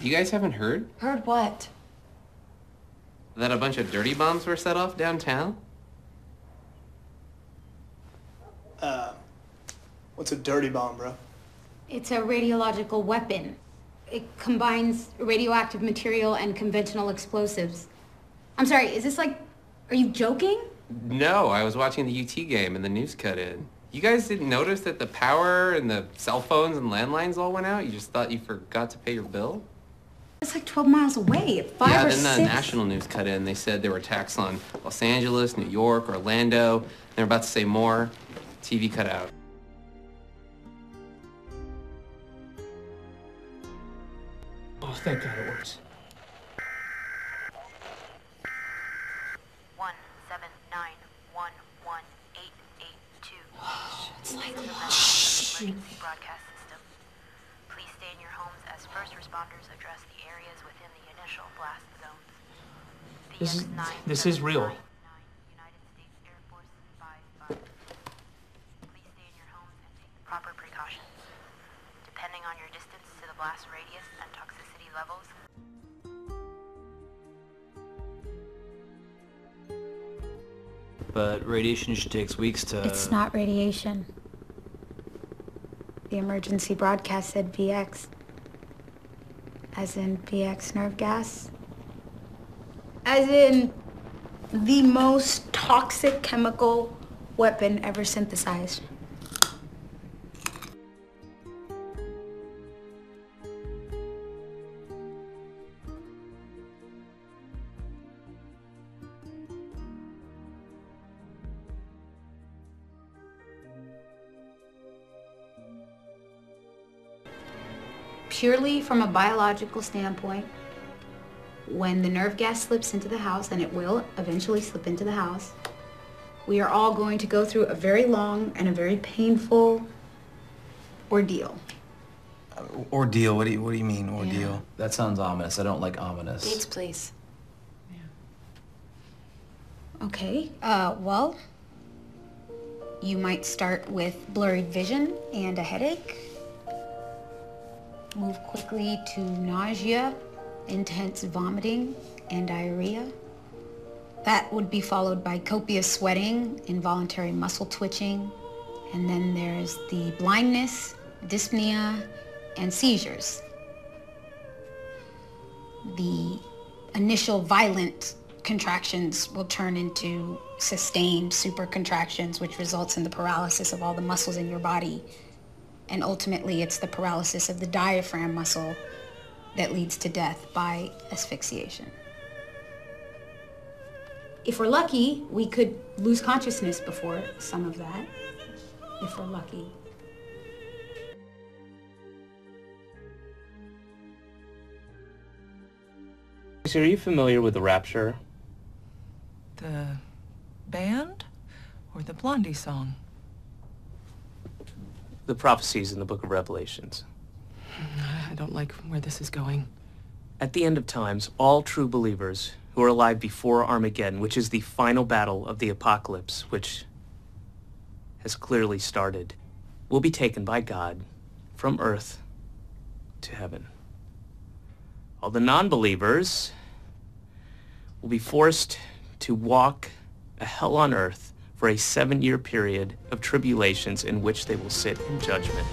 You guys haven't heard? Heard what? That a bunch of dirty bombs were set off downtown? What's a dirty bomb, bro? It's a radiological weapon. It combines radioactive material and conventional explosives. I'm sorry, is this like, are you joking? No, I was watching the UT game and the news cut in. You guys didn't notice that the power and the cell phones and landlines all went out? You just thought you forgot to pay your bill? It's like 12 miles away, at 5 or 6. Then the national news cut in. They said there were attacks on Los Angeles, New York, Orlando. They're about to say more. TV cut out. Oh, thank God it works. 179-11882. It's like, Emergency broadcast system. Please stay in your homes as first responders address the areas within the initial blast zones. This is real. United States Air Force 55. Please stay in your homes and take the proper precautions. Depending on your distance to the blast radius and toxicity levels, But radiation usually takes weeks to... it's not radiation. The emergency broadcast said VX. As in VX nerve gas. As in the most toxic chemical weapon ever synthesized. Purely from a biological standpoint, when the nerve gas slips into the house, and it will eventually slip into the house, we are all going to go through a very long and a very painful ordeal. Ordeal? What do you mean, ordeal? Yeah. That sounds ominous. I don't like ominous. Dates, please. Okay, well, you might start with blurred vision and a headache. Move quickly to nausea, intense vomiting, and diarrhea. That would be followed by copious sweating, involuntary muscle twitching, and then there's the blindness, dyspnea, and seizures. The initial violent contractions will turn into sustained super contractions, which results in the paralysis of all the muscles in your body. And ultimately, it's the paralysis of the diaphragm muscle that leads to death by asphyxiation. If we're lucky, we could lose consciousness before some of that, if we're lucky. So are you familiar with The Rapture? The band or the Blondie song? The prophecies in the book of Revelations. I don't like where this is going. At the end of times, all true believers who are alive before Armageddon, which is the final battle of the apocalypse, which has clearly started, will be taken by God from earth to heaven. All the non-believers will be forced to walk a hell on earth for a 7-year period of tribulations in which they will sit in judgment.